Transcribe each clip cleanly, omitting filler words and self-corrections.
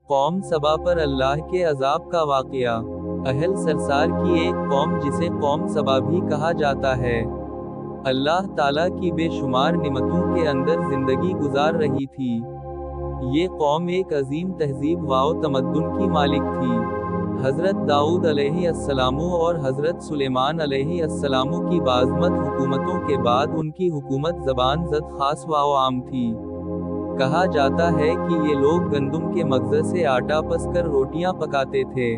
कौम सबा पर अल्लाह के अजाब का वाक़या। अहल सरसार की एक कौम जिसे कौम सबा भी कहा जाता है, अल्लाह ताला की बेशुमार निमतों के अंदर जिंदगी गुजार रही थी। ये कौम एक अजीम तहजीब वाओ तमद्दुन की मालिक थी। हज़रत दाऊद अलैहिस्सलामु और हज़रत सुलेमान अलैहिस्सलामु की बाज़मत हुकूमतों के बाद उनकी हुकूमत ज़बान ज़द खास वाओ आम थी। कहा जाता है कि ये लोग गंदुम के मगज़ से आटा पस कर रोटियां पकाते थे,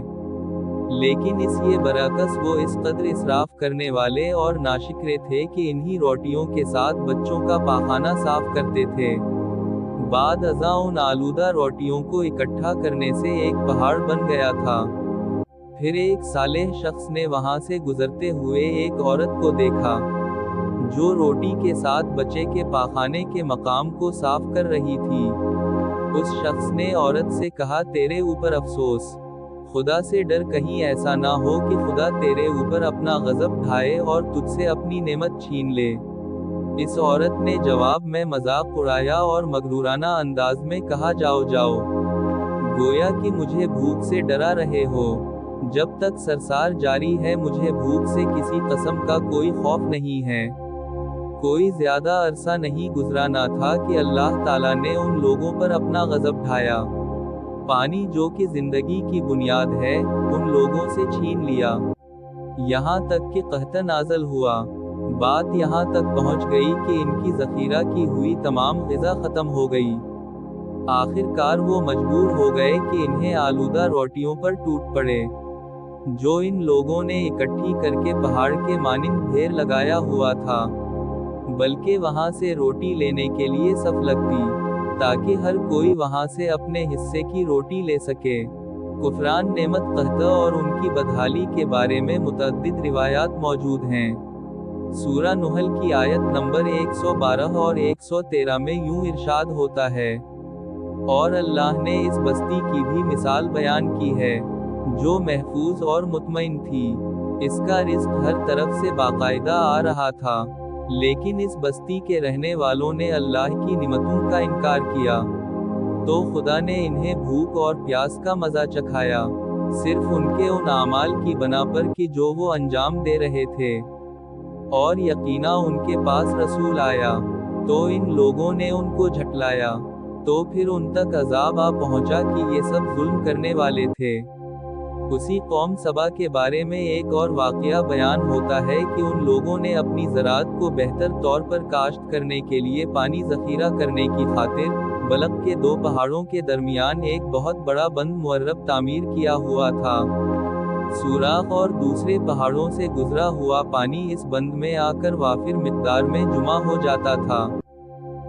लेकिन इसके बरअक्स वो इस कदर इसराफ करने वाले और नाशिक्रे थे कि इन्हीं रोटियों के साथ बच्चों का पाखाना साफ करते थे। बाद अज़ा उन आलूदा रोटियों को इकट्ठा करने से एक पहाड़ बन गया था। फिर एक सालेह शख्स ने वहां से गुजरते हुए एक औरत को देखा, जो रोटी के साथ बच्चे के पाखाने के मकाम को साफ कर रही थी। उस शख्स ने औरत से कहा, तेरे ऊपर अफसोस, खुदा से डर, कहीं ऐसा ना हो कि खुदा तेरे ऊपर अपना गज़ब ढाए और तुझसे अपनी नेमत छीन ले। इस औरत ने जवाब में मजाक उड़ाया और मगरूराना अंदाज में कहा, जाओ जाओ, गोया कि मुझे भूख से डरा रहे हो। जब तक सरसार जारी है मुझे भूख से किसी कसम का कोई खौफ नहीं है। कोई ज्यादा अरसा नहीं गुजरा ना था कि अल्लाह ताला ने उन लोगों पर अपना गज़ब ढाया। पानी जो कि जिंदगी की बुनियाद है, उन लोगों से छीन लिया, यहाँ तक कि कहत नाज़िल हुआ। बात यहाँ तक पहुँच गई कि इनकी ज़ख़ीरा की हुई तमाम ग़िज़ा ख़त्म हो गई। आखिरकार वो मजबूर हो गए कि इन्हें आलूदा रोटियों पर टूट पड़े, जो इन लोगों ने इकट्ठी करके पहाड़ के मानिंद ढेर लगाया हुआ था, बल्कि वहाँ से रोटी लेने के लिए सफ लगती, ताकि हर कोई वहाँ से अपने हिस्से की रोटी ले सके। कुफरान नेमत कहत और उनकी बदहाली के बारे में मुतअद्दिद रिवायात मौजूद हैं। सूरा नुहल की आयत नंबर 112 और 113 में यूं इरशाद होता है, और अल्लाह ने इस बस्ती की भी मिसाल बयान की है, जो महफूज और मुतमईन थी। इसका रिज़्क हर तरफ से बाकायदा आ रहा था, लेकिन इस बस्ती के रहने वालों ने अल्लाह की निमतों का इनकार किया, तो खुदा ने इन्हें भूख और प्यास का मज़ा चखाया, सिर्फ उनके उन आमाल की बना पर कि जो वो अंजाम दे रहे थे। और यकीना उनके पास रसूल आया, तो इन लोगों ने उनको झटलाया, तो फिर उन तक अजाब आ पहुंचा कि ये सब जुल्म करने वाले थे। उसी कौम सबा के बारे में एक और वाक़या बयान होता है कि उन लोगों ने अपनी ज़राअत को बेहतर तौर पर काश्त करने के लिए पानी ज़ख़ीरा करने की खातिर बलक के दो पहाड़ों के दरमियान एक बहुत बड़ा बंद मुअर्रब तामीर किया हुआ था। सुराख और दूसरे पहाड़ों से गुजरा हुआ पानी इस बंद में आकर वाफिर मिक़दार में जुमा हो जाता था।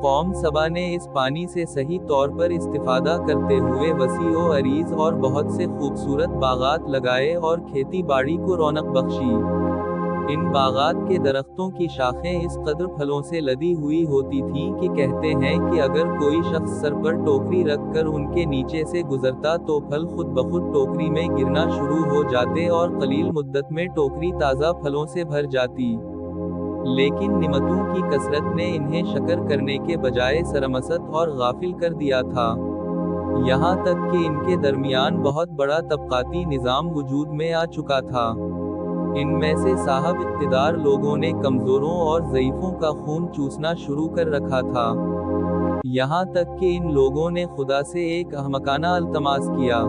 कौम सबा ने इस पानी से सही तौर पर इस्तिफादा करते हुए वसी व अरीज़ और बहुत से खूबसूरत बागात लगाए और खेती बाड़ी को रौनक बख्शी। इन बागात के दरख्तों की शाखें इस कदर फलों से लदी हुई होती थीं कि कहते हैं कि अगर कोई शख्स सर पर टोकरी रखकर उनके नीचे से गुजरता तो फल खुद बखुद टोकरी में गिरना शुरू हो जाते और कलील मुद्दत में टोकरी ताज़ा फलों से भर जाती। लेकिन निमतों की कसरत ने इन्हें शकर करने के बजाय सरमसत और गाफिल कर दिया था, यहाँ तक कि इनके दरमियान बहुत बड़ा तबकाती निज़ाम वजूद में आ चुका था। इनमें से साहब इक़्तिदार लोगों ने कमज़ोरों और ज़ईफ़ों का खून चूसना शुरू कर रखा था, यहाँ तक कि इन लोगों ने खुदा से एक अहमकाना अल्तमास किया,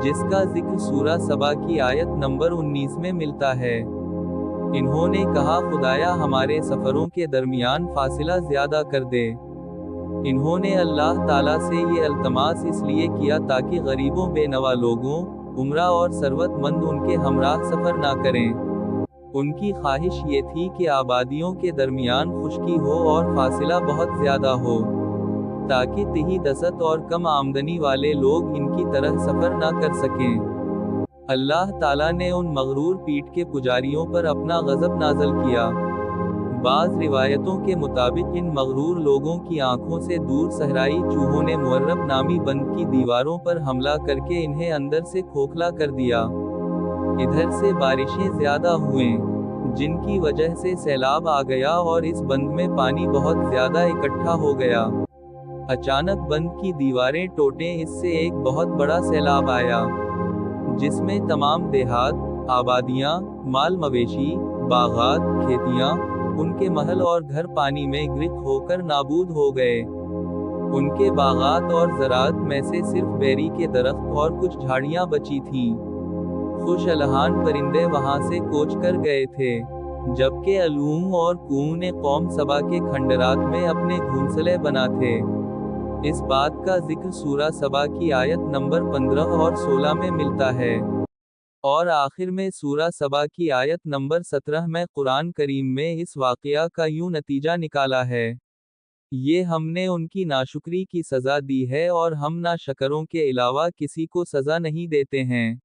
जिसका जिक्र सूरा सबा की आयत नंबर 19 में मिलता है। इन्होंने कहा, खुदाया हमारे सफ़रों के दरमियान फासिला ज़्यादा कर दे। इन्होंने अल्लाह ताला से ये अल्तमास इसलिए किया ताकि गरीबों बेनवा लोगों, उमरा और सरवतमंद उनके हमराह सफ़र ना करें। उनकी ख्वाहिश ये थी कि आबादियों के दरमियान खुश्की हो और फासिला बहुत ज़्यादा हो, ताकि तिही दसत और कम आमदनी वाले लोग इनकी तरह सफ़र ना कर सकें। अल्लाह ताला ने उन मगरूर पीठ के पुजारियों पर अपना गज़ब नाज़िल किया। बाज़ रिवायतों के मुताबिक इन मगरूर लोगों की आंखों से दूर सहराई चूहों ने मुअर्रब नामी बंद की दीवारों पर हमला करके इन्हें अंदर से खोखला कर दिया। इधर से बारिशें ज़्यादा हुईं, जिनकी वजह से सैलाब आ गया और इस बंद में पानी बहुत ज़्यादा इकट्ठा हो गया। अचानक बंद की दीवारें टूटें, इससे एक बहुत बड़ा सैलाब आया, जिसमें तमाम देहात, आबादियां, माल मवेशी, बागात, खेतियां, उनके महल और घर पानी में गिरक होकर नाबूद हो गए। उनके बागात और ज़राअत में से सिर्फ बेरी के दरख्त और कुछ झाड़ियां बची थीं। खुश अलहान परिंदे वहां से कूच कर गए थे, जबकि अलूम और कून कौम सबा के खंडरात में अपने घोंसले बना थे। इस बात का जिक्र सूरा सबा की आयत नंबर 15 और 16 में मिलता है। और आखिर में सूरा सबा की आयत नंबर 17 में कुरान करीम में इस वाक़या का यूं नतीजा निकाला है, ये हमने उनकी नाशुक्री की सज़ा दी है और हम नाशकरों के अलावा किसी को सज़ा नहीं देते हैं।